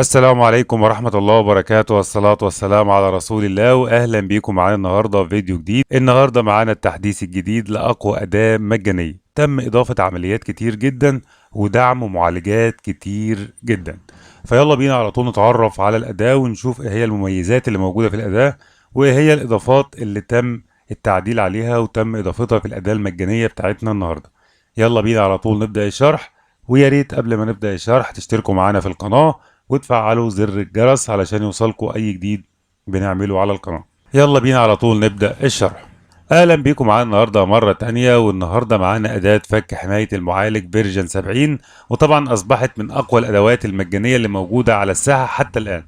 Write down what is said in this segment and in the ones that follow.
السلام عليكم ورحمة الله وبركاته، والصلاة والسلام على رسول الله، وأهلا بيكم معانا النهاردة في فيديو جديد. النهاردة معانا التحديث الجديد لأقوى أداة مجانية، تم إضافة عمليات كتير جدا ودعم معالجات كتير جدا. فيلا بينا على طول نتعرف على الأداة ونشوف إيه هي المميزات اللي موجودة في الأداة، وإيه هي الإضافات اللي تم التعديل عليها وتم إضافتها في الأداة المجانية بتاعتنا النهاردة. يلا بينا على طول نبدأ الشرح، ويا ريت قبل ما نبدأ الشرح تشتركوا معانا في القناة وتفعلوا زر الجرس علشان يوصلكوا اي جديد بنعمله على القناة. يلا بينا على طول نبدأ الشرح. اهلا بيكم معانا النهارده مرة تانية، والنهارده معانا اداة فك حماية المعالج فيرجن 70، وطبعا اصبحت من اقوى الادوات المجانية اللي موجودة على الساحة حتى الان.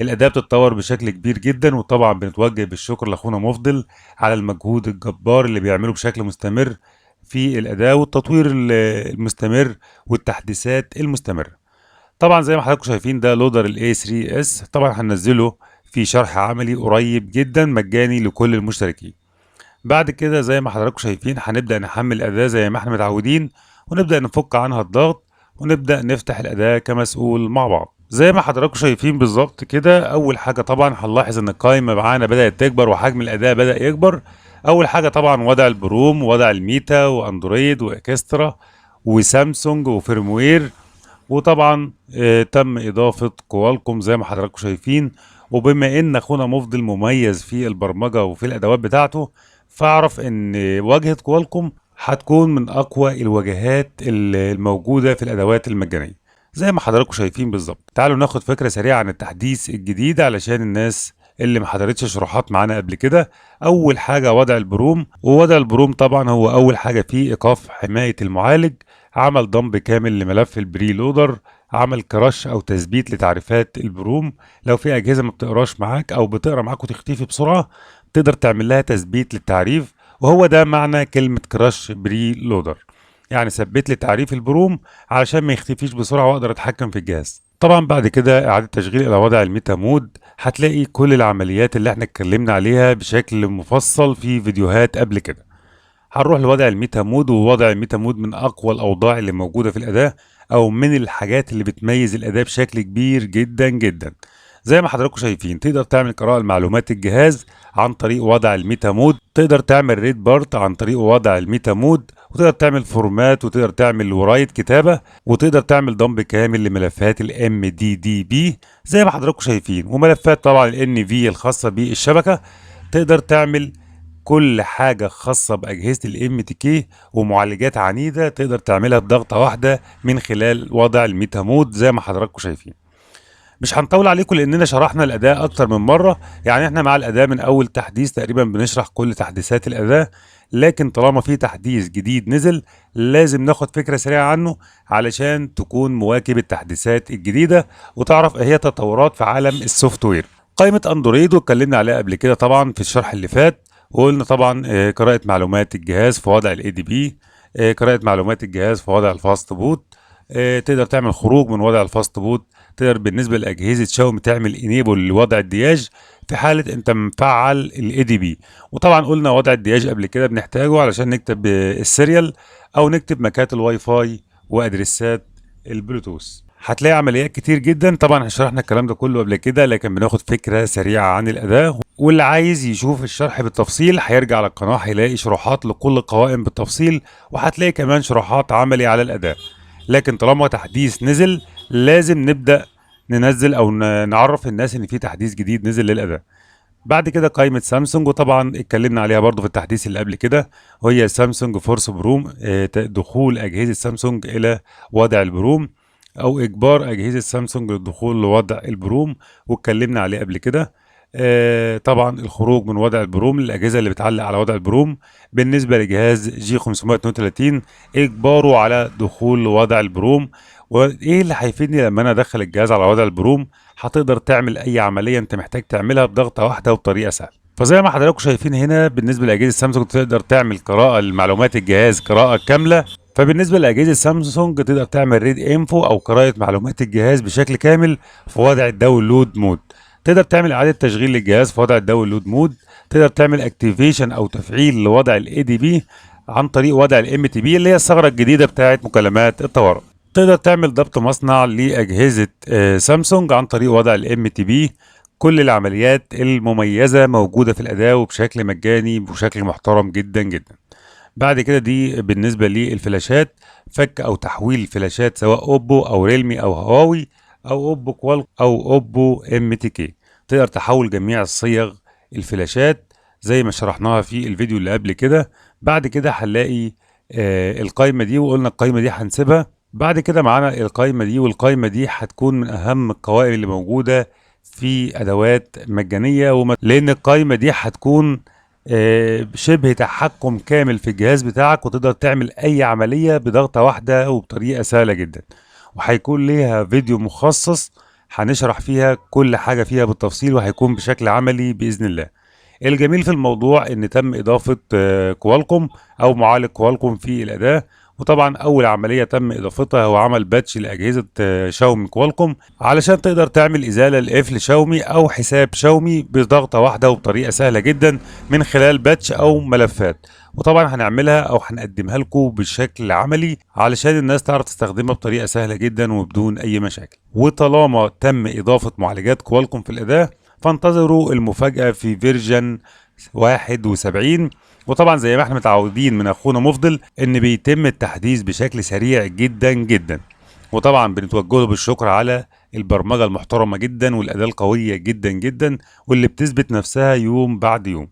الاداة بتتطور بشكل كبير جدا، وطبعا بنتوجه بالشكر لاخونا مفضل على المجهود الجبار اللي بيعمله بشكل مستمر في الاداة والتطوير المستمر والتحديثات المستمرة. طبعا زي ما حضراتكم شايفين ده لودر الاي 3 اس، طبعا هننزله في شرح عملي قريب جدا مجاني لكل المشتركين. بعد كده زي ما حضراتكم شايفين هنبدأ نحمل الأداة زي ما احنا متعودين، ونبدأ نفك عنها الضغط، ونبدأ نفتح الأداة كمسؤول مع بعض. زي ما حضراتكم شايفين بالظبط كده، أول حاجة طبعا هنلاحظ إن القائمة معانا بدأت تكبر وحجم الأداة بدأ يكبر. أول حاجة طبعا وضع البروم ووضع الميتا وأندرويد وإكسترا وسامسونج وفيرموير، وطبعا تم إضافة كوالكوم زي ما حضراتكم شايفين. وبما إن أخونا مفضل مميز في البرمجة وفي الأدوات بتاعته، فأعرف إن واجهة كوالكوم هتكون من أقوى الواجهات الموجودة في الأدوات المجانية زي ما حضراتكم شايفين بالظبط. تعالوا ناخد فكرة سريعة عن التحديث الجديد علشان الناس اللي ما حضرتش شروحات معانا قبل كده. أول حاجة وضع البروم، ووضع البروم طبعا هو أول حاجة فيه إيقاف حماية المعالج، عمل ضم كامل لملف البري لودر، عمل كراش او تثبيت لتعريفات البروم. لو في اجهزه ما بتقراش معاك او بتقرا معاك وتختفي بسرعه، تقدر تعمل لها تثبيت للتعريف، وهو ده معنى كلمه كراش بري لودر، يعني ثبت لي تعريف البروم علشان ما يختفيش بسرعه واقدر اتحكم في الجهاز. طبعا بعد كده اعاده تشغيل الى وضع الميتا مود، هتلاقي كل العمليات اللي احنا اتكلمنا عليها بشكل مفصل في فيديوهات قبل كده. هنروح لوضع الميتا مود، ووضع الميتا مود من اقوى الاوضاع اللي موجوده في الاداه، او من الحاجات اللي بتميز الاداه بشكل كبير جدا جدا. زي ما حضراتكم شايفين تقدر تعمل قراءه لمعلومات الجهاز عن طريق وضع الميتا مود، تقدر تعمل ريد بارت عن طريق وضع الميتا مود، وتقدر تعمل فورمات، وتقدر تعمل وراية كتابة، وتقدر تعمل ضم كامل لملفات الام دي دي بي زي ما حضراتكم شايفين، وملفات طبعا الان في الخاصة بالشبكة. تقدر تعمل كل حاجة خاصة بأجهزة الام تي كي ومعالجات عنيدة تقدر تعملها بضغطة واحدة من خلال وضع الميتا مود زي ما حضراتكم شايفين. مش هنطول عليكم لاننا شرحنا الاداء اكتر من مره، يعني احنا مع الاداء من اول تحديث تقريبا بنشرح كل تحديثات الاداء، لكن طالما في تحديث جديد نزل لازم ناخد فكره سريعه عنه علشان تكون مواكب التحديثات الجديده وتعرف ايه هي تطورات في عالم السوفت وير. قائمه اندرويد واتكلمنا عليها قبل كده طبعا في الشرح اللي فات، وقلنا طبعا قراءه معلومات الجهاز في وضع الاي دي بي، قراءه معلومات الجهاز في وضع الفاست بوت، تقدر تعمل خروج من وضع الفاست بوت، تقدر بالنسبه لاجهزه شاومي تعمل انيبل لوضع الدياج في حاله انت مفعل الاي دي بي. وطبعا قلنا وضع الدياج قبل كده بنحتاجه علشان نكتب السيريال او نكتب مكات الواي فاي وادريسات البلوتوث. هتلاقي عمليات كتير جدا، طبعا شرحنا الكلام ده كله قبل كده لكن بناخد فكره سريعه عن الاداء، واللي عايز يشوف الشرح بالتفصيل هيرجع على القناه هيلاقي شروحات لكل القوائم بالتفصيل، وهتلاقي كمان شروحات عملي على الاداء. لكن طالما تحديث نزل لازم نبدأ ننزل او نعرف الناس ان في تحديث جديد نزل للاداء. بعد كده قائمة سامسونج، وطبعا اتكلمنا عليها برضو في التحديث اللي قبل كده، وهي سامسونج فورس بروم، دخول اجهزة سامسونج الى وضع البروم او اجبار اجهزة سامسونج للدخول لوضع البروم، واتكلمنا عليه قبل كده. طبعا الخروج من وضع البروم للاجهزه اللي بتعلق على وضع البروم، بالنسبه لجهاز جي 532 اجباره على دخول وضع البروم. وايه اللي هيفيدني لما انا ادخل الجهاز على وضع البروم؟ هتقدر تعمل اي عمليه انت محتاج تعملها بضغطه واحده وبطريقه سهله. فزي ما حضراتكم شايفين هنا بالنسبه لاجهزه سامسونج تقدر تعمل قراءه لمعلومات الجهاز قراءه كامله، فبالنسبه لاجهزه سامسونج تقدر تعمل ريد انفو او قراءه معلومات الجهاز بشكل كامل في وضع الداونلود مود. تقدر تعمل اعاده تشغيل للجهاز في وضع الداونلود مود، تقدر تعمل اكتيفيشن او تفعيل لوضع الاي دي بي عن طريق وضع الام تي بي اللي هي الثغره الجديده بتاعه مكالمات الطوارئ. تقدر تعمل ضبط مصنع لأجهزة سامسونج عن طريق وضع الام تي بي. كل العمليات المميزة موجودة في الأداة وبشكل مجاني وبشكل محترم جدا جدا. بعد كده دي بالنسبة للفلاشات، فك أو تحويل فلاشات سواء أوبو أو ريلمي أو هواوي أو أوبو كوال أو أوبو ام تي كي. تقدر تحول جميع الصيغ الفلاشات زي ما شرحناها في الفيديو اللي قبل كده. بعد كده هنلاقي القائمة دي، وقلنا القائمة دي هنسيبها. بعد كده معانا القائمة دي، والقائمة دي هتكون من أهم القوائم اللي موجودة في أدوات مجانية، لأن القائمة دي هتكون شبه تحكم كامل في الجهاز بتاعك، وتقدر تعمل أي عملية بضغطة واحدة وبطريقة سهلة جدا. وهيكون ليها فيديو مخصص هنشرح فيها كل حاجة فيها بالتفصيل، وهيكون بشكل عملي بإذن الله. الجميل في الموضوع ان تم اضافة كوالكوم او معالج كوالكوم في الاداة. وطبعا اول عملية تم اضافتها هو عمل باتش لاجهزة شاومي كوالكوم علشان تقدر تعمل ازالة لقفل شاومي او حساب شاومي بضغطة واحدة وبطريقة سهلة جدا من خلال باتش او ملفات. وطبعا هنعملها او هنقدمها لكم بشكل عملي علشان الناس تعرف تستخدمها بطريقة سهلة جدا وبدون اي مشاكل. وطالما تم اضافة معالجات كوالكوم في الاداة، فانتظروا المفاجأة في فيرجن 71. وطبعا زي ما احنا متعودين من اخونا مفضل ان بيتم التحديث بشكل سريع جدا جدا. وطبعا بنتوجه له بالشكر على البرمجة المحترمة جدا والأداة القوية جدا جدا واللي بتثبت نفسها يوم بعد يوم.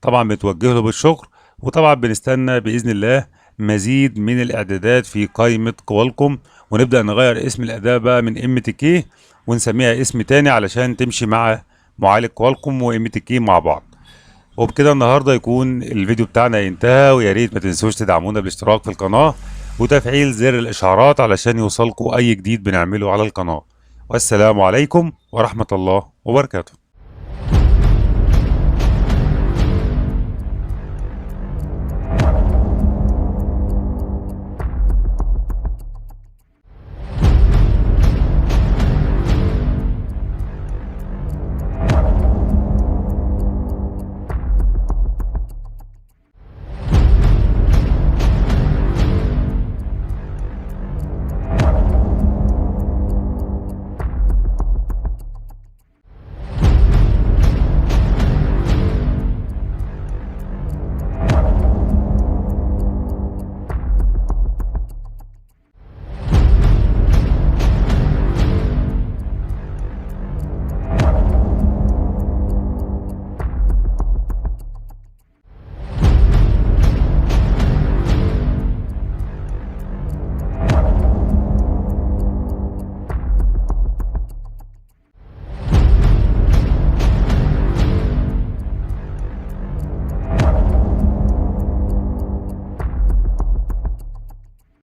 طبعا بنتوجه له بالشكر. وطبعا بنستنى بإذن الله مزيد من الإعدادات في قائمة كوالكوم، ونبدأ نغير اسم الأداة بقى من ام تي كي ونسميها اسم تاني علشان تمشي مع معالج كوالكوم وام تي كي مع بعض. وبكده النهارده يكون الفيديو بتاعنا ينتهى، ويا ريت ما تنسوش تدعمونا بالاشتراك في القناة وتفعيل زر الإشعارات علشان يوصلكوا أي جديد بنعمله على القناة. والسلام عليكم ورحمة الله وبركاته.